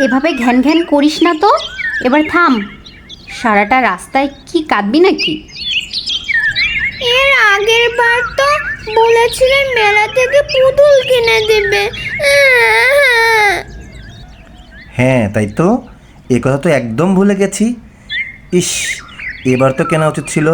এভাবে ঘ্যান ঘ্যান করিস না তো, এবার থাম। সারাটা রাস্তায় কি কাঁদবি নাকি? এর আগের বার তো বলেছিলেন মেলা থেকে পুতুল কিনে দেবে। হ্যাঁ তাই তো, এ কথা তো একদম ভুলে গেছি। ইস, এবার তো কেনা উচিত ছিল,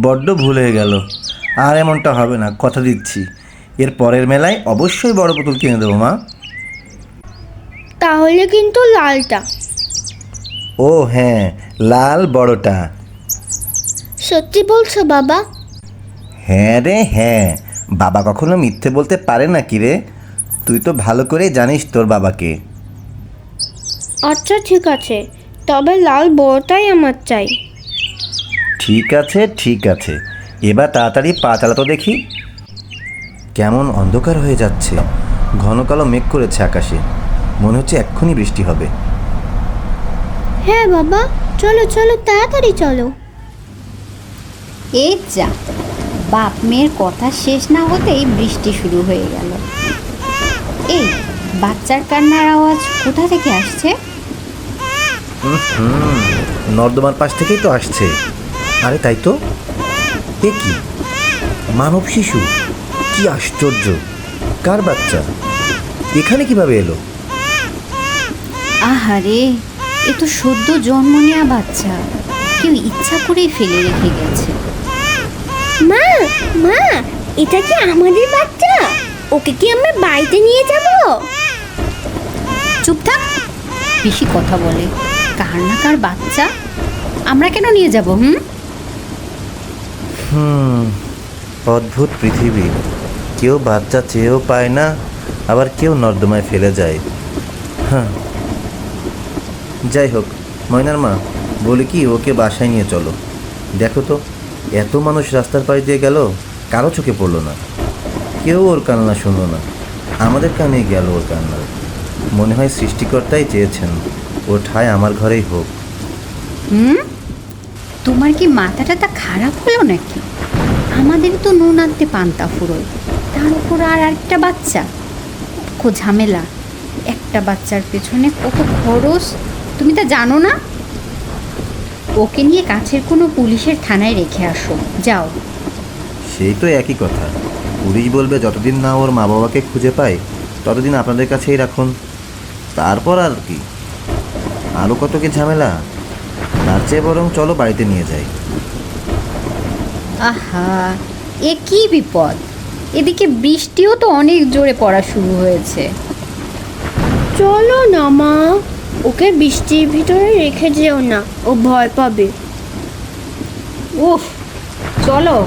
বড্ড ভুল হয়ে গেল। আর এমনটা হবে না, কথা দিচ্ছি। এর পরের মেলায় অবশ্যই বড় পুতুল কিনে দেবো মা। তাহলে কিন্তু লালটা। ও হ্যাঁ, লাল বড়টা। সত্যি বলছো বাবা? হ্যাঁ রে হ্যাঁ, বাবা কখনো মিথ্যে বলতে পারে না কি রে? তুই তো ভালো করে জানিস তোর বাবাকে। আচ্ছা ঠিক আছে, তবে লাল বড়টাই আমার চাই। ঠিক আছে ঠিক আছে, এবার তাড়াতাড়ি পা চালাতো দেখি। কেমন অন্ধকার হয়ে যাচ্ছে, ঘন কালো মেঘ করেছে আকাশে, মনে হচ্ছে এক্ষুনি বৃষ্টি হবে। হ্যাঁ বাবা, চলো চলো তাড়াতাড়ি চলো। এই যা, বাপ মেয়ের কথা শেষ না হতেই বৃষ্টি শুরু হয়ে গেল। এই বাচ্চার কান্নার আওয়াজ কোথা থেকে আসছে? নর্দমার পাশ থেকেই তো আসছে। আরে তাই তো, এ কি মানব শিশু! কি আশ্চর্য! কার বাচ্চা, এখানে কিভাবে এলো? আহারে, এ তো সদ্য জন্ম নেওয়া বাচ্চা, কেউ ইচ্ছা করেই ফেলে রেখে গেছে। মা মা, এটা কি আমাদের বাচ্চা? ওকে কি আমরা বাড়িতে নিয়ে যাব? চুপ থাক, বেশি কথা বলে। কার না কার বাচ্চা, আমরা কেন নিয়ে যাব? অদ্ভুত পৃথিবী, কেউ বাচ্চা চেয়েও পায় না, আবার কেউ নর্দমায় ফেলে যায়। হ্যাঁ, যাই হোক, ময়নার মা, বলি কি, ওকে বাসায় নিয়ে চলো। দেখো তো, এত মানুষ রাস্তার পাশ দিয়ে গেল, কারো চোখে পড়লো না, কেউ ওর কান্না শুনলো না। আমাদের কানে গেল ওর কান্না। মনে হয় সৃষ্টিকর্তাই চেয়েছেন ওর ঠাঁই আমার ঘরেই হোক। তোমার কি মাথাটা খারাপ হলো নাকি? আমাদের তো নুন আনতে পান্তা ফুরোয়, তার উপর আর একটা বাচ্চা। খুব ঝামেলা, একটা বাচ্চার পেছনে কত খরচ, তুমি তা জানো না? ওকে নিয়ে কাছের কোনো পুলিশের থানায় রেখে আসো, যাও। সেই তো একই কথা, পুলিশ বলবে যতদিন না ওর মা বাবাকে খুঁজে পায় ততদিন আপনাদের কাছেই রাখুন। তারপর আর কি, আরও কত কি ঝামেলা। তার চেয়ে বরং চলো বাড়িতে নিয়ে যাই। আহা, এ কি বিপদ! এদিকে বৃষ্টিও তো অনেক জোরে পড়া শুরু হয়েছে। চলো না মা, ওকে বৃষ্টির ভিতরে রেখে যেও না, ও ভয় পাবে। উফ, চলো।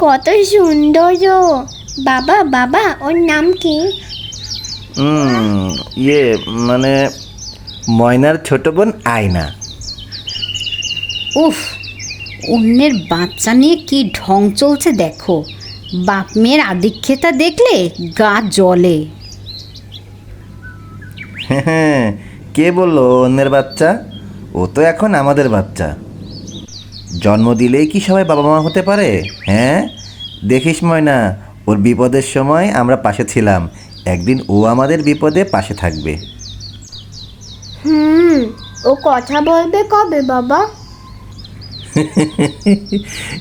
কত সুন্দর! বাবা বাবা, ওর নাম কি? মানে ময়নার ছোট বোন আয়না। উফ, অন্যের বাচ্চা নিয়ে কি ঢং চলছে দেখো। বাপ মেয়ের আদিক্ষেতা দেখলে গা জ্বলে। হ্যাঁ, কে বললো অন্যের বাচ্চা? ও তো এখন আমাদের বাচ্চা। জন্ম দিলেই কি সবাই বাবা মা হতে পারে? হ্যাঁ, দেখিস ময়না, ওর বিপদের সময় আমরা পাশে ছিলাম, একদিন ও আমাদের বিপদে পাশে থাকবে। ও কথা বলবে কবে বাবা?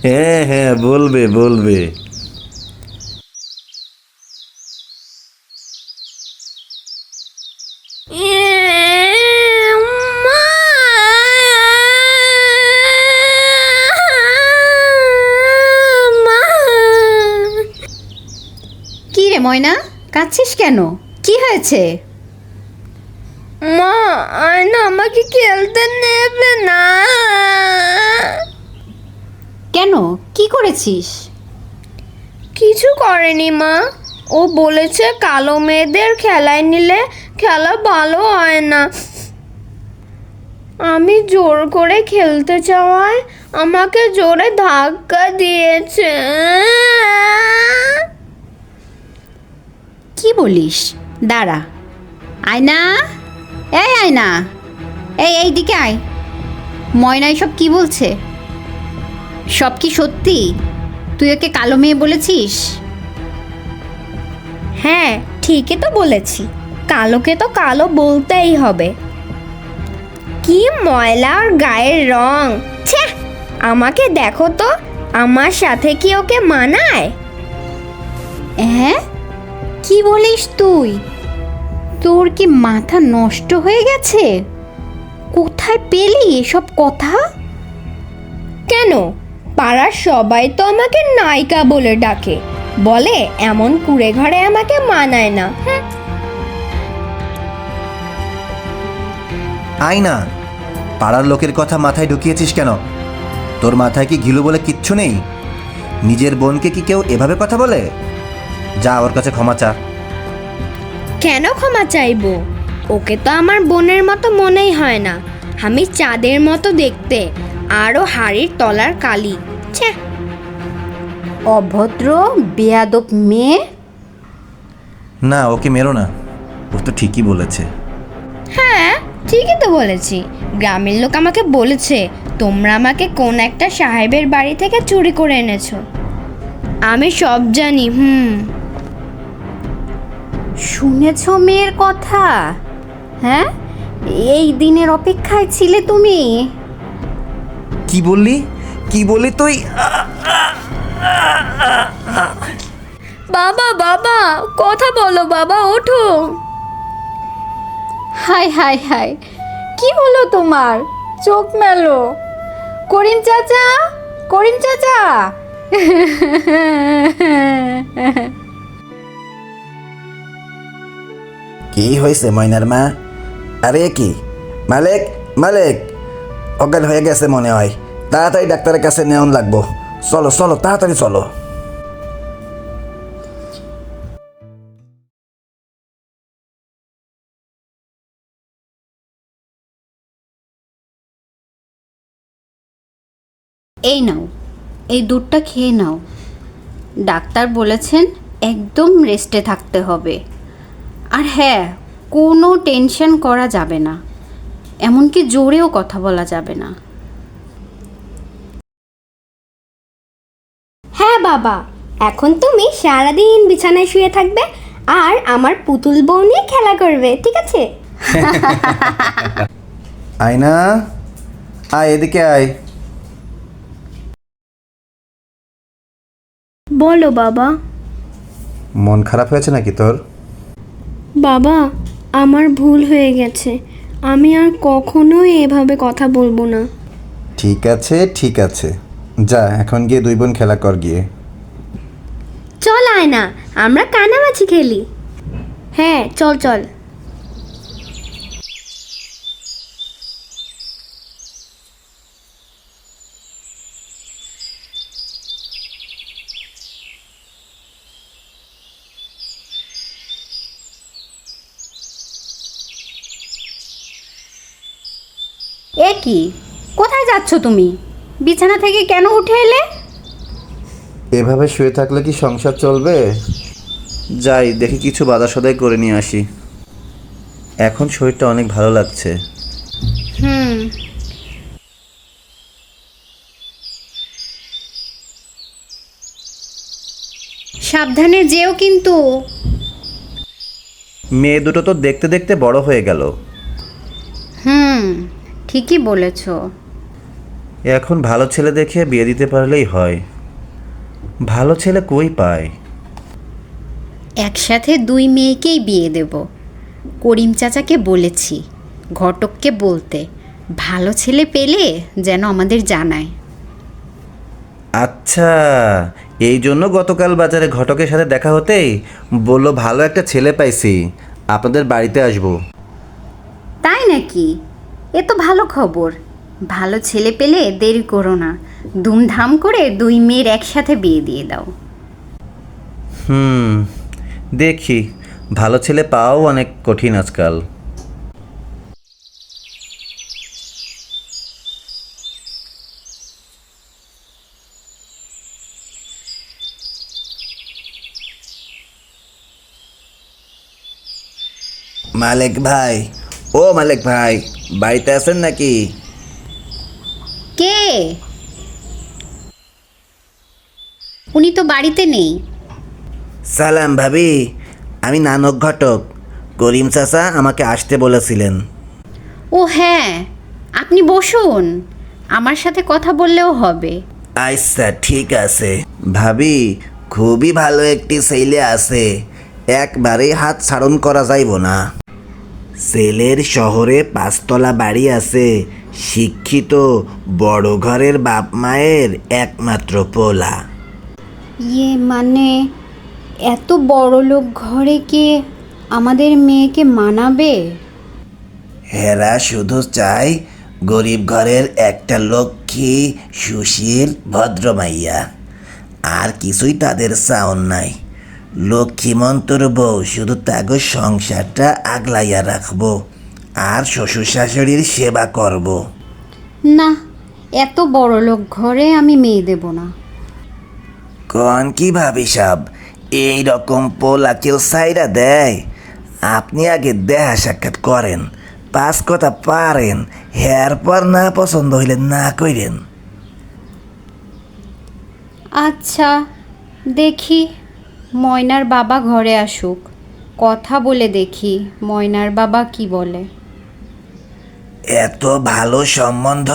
হ্যাঁ হ্যাঁ, বলবে বলবে। কি রে ময়না, কাঁদছিস কেন? কি হয়েছে? মা, আয়না আমাকে খেলতে নেবে না। কেন, কি করেছিস? কিছু করেনি মা, ও বলেছে কালো মেয়েদের খেলায় নিলে খেলা ভালো হয় না। আমি জোর করে খেলতে চাওয়ায় আমাকে জোরে ধাক্কা দিয়েছে। কি বলিস? দাঁড়া। আয়না, এই আয়না, এইদিকে আয়। ময়না সব কি বলছে? সব কি সত্যি? তুই ওকে কালো মেয়ে বলেছিস? হ্যাঁ, ঠিকই তো বলেছি, কালোকে তো কালো বলতেই হবে। কি ময়লা আর গায়ের রং! ছ্যাঃ, আমাকে দেখো তো, আমার সাথে কি ওকে মানায়? হ্যাঁ, কি বলিস তুই? তোর কি মাথা নষ্ট হয়ে গেছে? কোথায় পেলি এসব কথা? কেন, পাড়ার সবাই তো আমাকে নায়িকা বলে ডাকে, বলে এমন কুড়ে ঘরে আমাকে মানায় না। আয়না, পাড়ার লোকের কথা মাথায় ঢুকিয়েছিস কেন? তোর মাথায় কি ঘিলু বলে কিচ্ছু নেই? নিজের বোনকে কি কেউ এভাবে কথা বলে? যা ওর কাছে ক্ষমা চা। কেন ক্ষমা চাইবো? ওকে তো আমার বোনের মতো মনেই হয় না। আমি চাঁদের মতো দেখতে, আরও হাড়ির তলার কালি। ছ্যাঃ। অভদ্র বেয়াদব মেয়ে। না, ওকে মেরো না, ও তো ঠিকই বলেছে। হ্যাঁ, ঠিকই তো বলেছি। গ্রামের লোক আমাকে বলেছে তোমরা আমাকে কোন একটা সাহেবের বাড়ি থেকে চুরি করে এনেছো। আমি সব জানি। শুনেছ মেয়ের কথা? হ্যাঁ, এই দিনের অপেক্ষায় ছিলে তুমি? কি বললি? কি বললি তুই? বাবা, বাবা, কথা বলো বাবা, ওঠো। হায় হায় হায়, কি হলো তোমার? চোখ মেলো। করিম চাচা, করিম চাচা। কি হয়েছে ময়নার মা? আরে কি মালিক, মালিক অজ্ঞান হয়ে গেছে মনে হয়। তাড়াতাড়ি ডাক্তারের কাছে নেওয়ান লাগবো। চলো চলো, তাড়াতাড়ি চলো। এই নাও, এই দুধটা খেয়ে নাও। ডাক্তার বলেছেন একদম রেস্টে থাকতে হবে। আর হ্যাঁ, কোনো টেনশন করা যাবে না, এমনকি জোরেও কথা বলা যাবে না। হ্যাঁ বাবা, এখন তুমি সারাদিন বিছানায় শুয়ে থাকবে আর আমার পুতুল বউ নিয়ে খেলা করবে, ঠিক আছে? আয়না, আয় এদিকে আয়। বলো বাবা। মন খারাপ হয়েছে নাকি তোর? বাবা, আমার ভুল হয়ে গেছে, আমি আর কখনোই এভাবে কথা বলবো না। ঠিক আছে ঠিক আছে, যা এখন গিয়ে দুই বোন খেলা কর গিয়ে। চল আয়না, আমরা কানামাছি খেলি। হ্যাঁ, চল চল। এ কি, কোথায় যাচ্ছ তুমি? বিছানা থেকে কেন উঠে এলে? এভাবে শুয়ে থাকলে কি সংসার চলবে? যাই দেখি কিছু বাজার সদাই করে নিয়ে আসি। এখন শরীরটা অনেক ভালো লাগছে। সাবধানে যেও কিন্তু। মেয়ে দুটো তো দেখতে দেখতে বড় হয়ে গেল। ঠিকই বলেছ। এখন ভালো ছেলে দেখে বিয়ে দিতে পারলেই হয়। ভালো ছেলে কই পায়? একসাথে দুই মেয়েকেই বিয়ে দেব। করিম চাচাকে বলেছি, ঘটককে বলতে, ভালো ছেলে পেলে যেন আমাদের জানায়। আচ্ছা, এই জন্য গতকাল বাজারে ঘটকের সাথে দেখা হতেই বলল ভালো একটা ছেলে পাইছি, আপনাদের বাড়িতে আসবো। তাই নাকি? এ তো ভালো খবর। ভালো ছেলে পেলে দেরি করো না, ধুমধাম করে দুই মেয়ের একসাথে বিয়ে দিয়ে দাও। দেখি, ভালো ছেলে পাওয়াও অনেক কঠিন আজকাল। মালিক ভাই, ও মালিক ভাই, বাড়িতে আছেন নাকি? কে? উনি তো বাড়িতে নেই। সালাম ভাবি, আমি নানক ঘটক। করিম চাচা আমাকে আসতে বলেছিলেন। ও হ্যাঁ, আপনি বসুন, আমার সাথে কথা বললেও হবে। আচ্ছা ঠিক আছে। ভাবি, খুবই ভালো একটি ছেলে আছে, একবারে হাত ছাড়ন করা যাইব না। ছেলের শহরে 5 তলা বাড়ি আছে, শিক্ষিত, বড় ঘরের বাপ মায়ের একমাত্র পোলা। ইয়ে মানে এত বড় লোক ঘরে কি আমাদের মেয়েকে মানাবে? হেরা শুধু চায় গরিব ঘরের একটা লক্ষ্মী, সুশীল, ভদ্রমাইয়া। আর কিছুই তাদের চাওন নাই। লক্ষ্মীমন্তর বউ শুধু তাগো সংসারটা আগলাইয়া রাখবো আর শ্বশুর শাশুড়ির সেবা করব। না, এত বড় লোক ঘরে আমি মেয়ে দেব না। কন কি ভাবি সাব, এই রকম পোলা কেউ সাইরা দেয়? আপনি আগে দেহা সাক্ষাৎ করেন, 5 কথা পারেন, এরপর না পছন্দ হইলে না কইরেন। আচ্ছা দেখি, ময়নার বাবা ঘরে আসুক, কথা বলে দেখি ময়নার বাবা কি বলে। এত ভালো সম্বন্ধ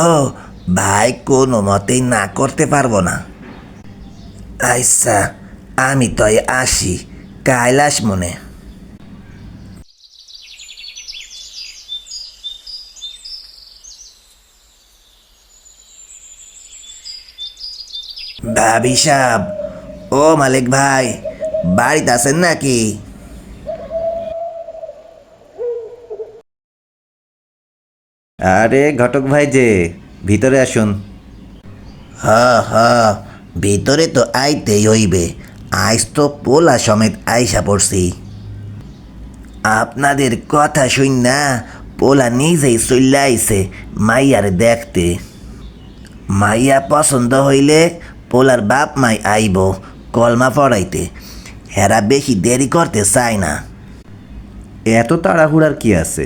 ভাই কোনো মতেই না করতে পারবো না। আচ্ছা, আমি তয় আসি, কাইলাস মনে। ভাবি সাব, ও মালিক ভাই, বাড়িতে আছেন নাকি? আরে ঘটক ভাই যে, ভিতরে আসুন। হ হ, ভিতরে তো আইতেই হইবে, আইস তো পোলা সমেত আইসা পড়ছি। আপনাদের কথা শুন না, পোলা নিজেই চলে আইছে মাইয়ার দেখতে। মাইয়া পছন্দ হইলে পোলার বাপ মাই আইব কলমা পড়াইতে। হেরা বেশি দেরি করতে চায় না। এত তাড়াহুড়ার কি আছে?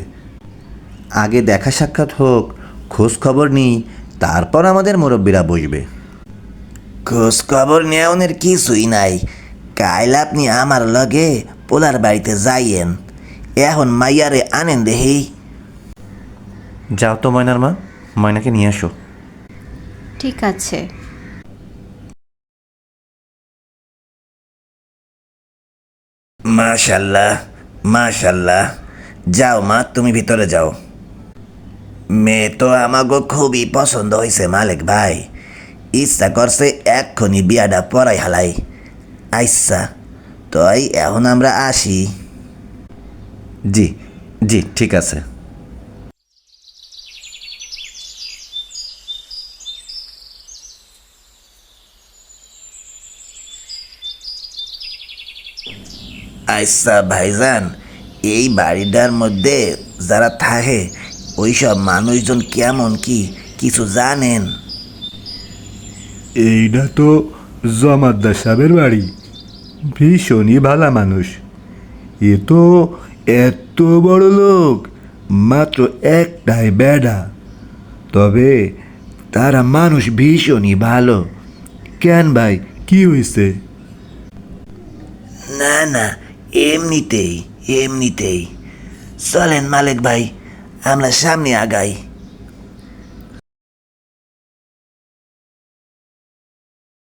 আগে দেখা সাক্ষাৎ হোক, খোঁজ খবর নিই, তারপর আমাদের মুরব্বীরা বসবে। খোঁজ খবর নেওয়ানের কিছুই নাই। কাইল আপনি আমার লগে পোলার বাড়িতে যাইয়েন। এখন মাইয়ারে আনেন দেহি। যাও তো ময়নার মা, ময়নাকে নিয়ে আসো। ঠিক আছে। মাশাল্লাহ মাশাল্লাহ, যাও মা, তুমি ভিতরে যাও। মেয়ে তো আমাগো খুবই পছন্দ হয়েছে মালিক ভাই, ইচ্ছা করছে এক্ষুনি বিয়াটা পড়াই হালাই। আচ্ছা তাই এখন আমরা আসি। জি জি, ঠিক আছে। আচ্ছা ভাইজান, এই বাড়িটার মধ্যে যারা থাকে ওইসব মানুষজন কেমন কি কিছু জানেন? এইটা তো জমাদ্দার সাহেবের বাড়ি, ভীষণই ভালা মানুষ। এ তো এত বড় লোক, মাত্র একটাই বেডা, তবে তারা মানুষ ভীষণই ভালো। কেন ভাই, কি হয়েছে? না না, এমনিতেই এমনিতেই। চলেন মালিক ভাই, আমরা সামনে আগাই।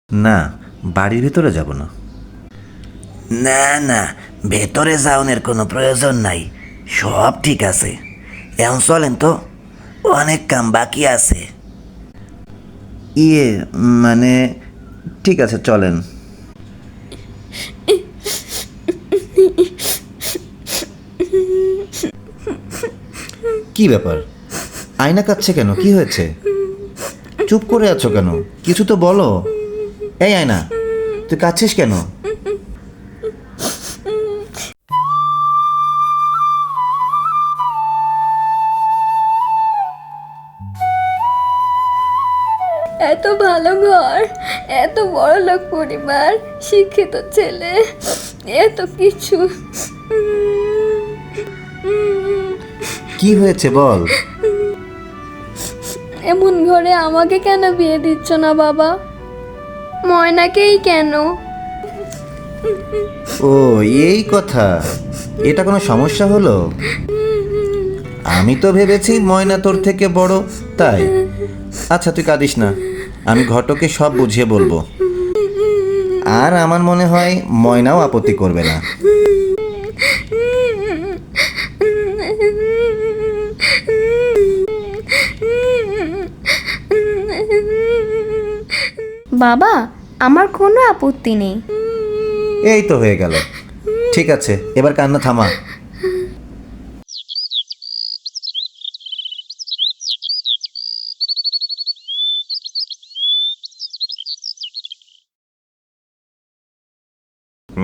না, বাড়ির ভিতরে যাব না। না না, ভেতরে যাওনের কোনো প্রয়োজন নাই, সব ঠিক আছে। এখন চলেন তো, অনেক কাম বাকি আছে। ইয়ে মানে, ঠিক আছে চলেন। কি ব্যাপার, আয়না কাচ্ছে কেন? কি হয়েছে? চুপ করে আছো কেন? কিছু তো বলো। এই আয়না, তুই কাচ্ছিস কেন? এত ভালো ঘর, এত বড় লোক পরিবার, শিক্ষিত ছেলে, এত কিছু। কি হয়েছে বল। এমন ঘরে আমাকে কেন বিয়ে দিচ্ছ না বাবা? ময়নাকেই কেন? ও এই কথা, এটা কোনো সমস্যা হলো? আমি তো ভেবেছি ময়না তোর থেকে বড়, তাই। আচ্ছা তুই কাঁদিস না, আমি ঘটকে সব বুঝিয়ে বলবো। আর আমার মনে হয় ময়নাও আপত্তি করবে না। বাবা, আমার কোনো আপত্তি নেই। এই তো হয়ে গেল। ঠিক আছে, এবার কান্না থামা।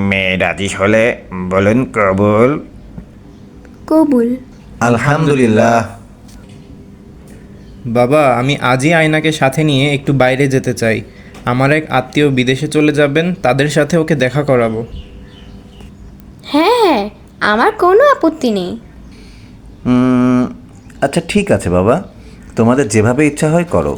মেয়ে রাজি হলে বলুন কবুল। কবুল। আলহামদুলিল্লাহ। বাবা, আমি আজই আয়নাকে সাথে নিয়ে একটু বাইরে যেতে চাই। আমার এক আত্মীয় বিদেশে চলে যাবেন, তাদের সাথে ওকে দেখা করাবো। হ্যাঁ, আমার কোনো আপত্তি নেই। আচ্ছা ঠিক আছে বাবা, তোমাদের যেভাবে ইচ্ছা হয় করো।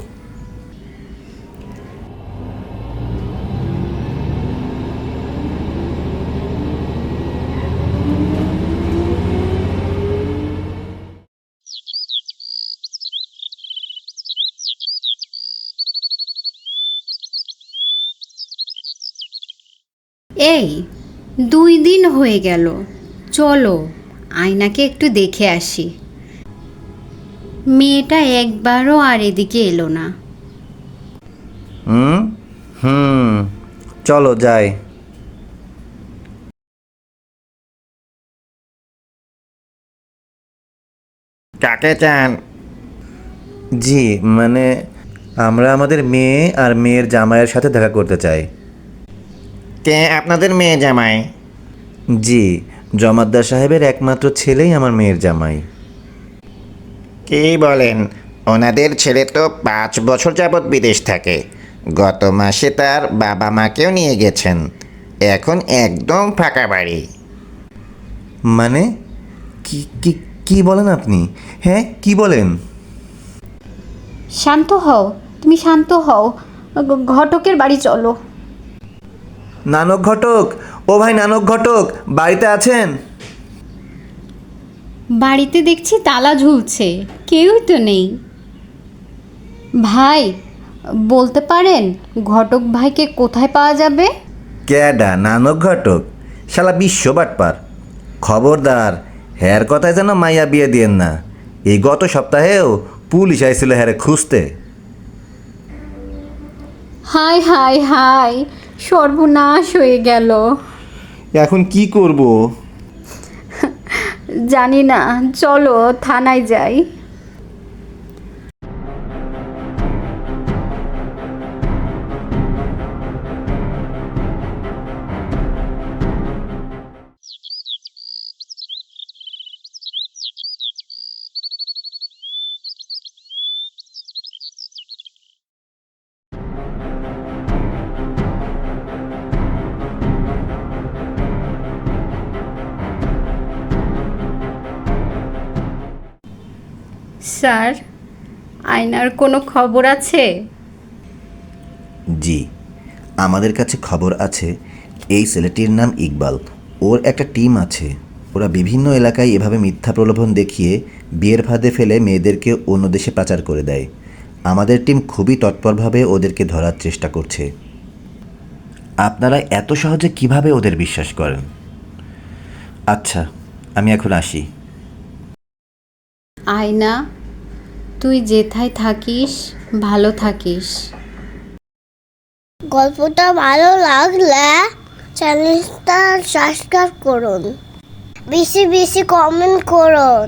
এই 2 দিন হয়ে গেল, চলো আয়নাকে একটু দেখে আসি। মেয়েটা একবারও আর এদিকে এলো না। হুম হুম চলো যাই। কাকে চান? জি মানে আমরা আমাদের মেয়ে আর মেয়ের জামাইয়ের সাথে দেখা করতে চাই। কে আপনাদের মেয়ে জামাই? জি, জমাদ্দার সাহেবের একমাত্র ছেলেই আমার মেয়ের জামাই। কি বলেন? ওনাদের ছেলে তো 5 বছর যাবৎ বিদেশ থাকে। গত মাসে তার বাবা মাকেও নিয়ে গেছেন। এখন একদম ফাঁকা বাড়ি। মানে কি কি কি বলেন আপনি? হ্যাঁ কি বলেন? শান্ত হও, তুমি শান্ত হও। ঘটকের বাড়ি চলো। নানক ঘটক, ও ভাই নানক ঘটক, বাড়িতে আছেন? বাড়িতে দেখছি তালা ঝুলছে, কেউই তো নেই। ভাই, বলতে পারেন ঘটক ভাইকে কোথায় পাওয়া যাবে? ক্যাডা নানক ঘটক? শালা বিশ্ব বাটপার। খবরদার, হ্যার কথায় যেন মাইয়া বিয়ে দিয়েন না। এই গত সপ্তাহেও পুলিশ আইছিল হ্যারে খুঁজতে। হায় হায় হায়, সর্বনাশ হয়ে গেল। এখন কি করব? জানি না, চলো থানায় যাই। স্যার, আয়নার কোনো খবর আছে? জি, আমাদের কাছে খবর আছে। এই ছেলেটির নাম ইকবাল। ওর একটা টিম আছে। ওরা বিভিন্ন এলাকায় এভাবে মিথ্যা প্রলোভন দেখিয়ে বিয়ের ফাঁদে ফেলে মেয়েদেরকে অন্য দেশে পাচার করে দেয়। আমাদের টিম খুবই তৎপরভাবে ওদেরকে ধরার চেষ্টা করছে। আপনারা এত সহজে কিভাবে ওদের বিশ্বাস করেন? আচ্ছা, আমি এখন আসি। আয়না, তুই যেথায় থাকিস ভালো থাকিস। গল্পটা ভালো লাগলে চ্যানেলটা সাবস্ক্রাইব করুন, বেশি বেশি কমেন্ট করুন।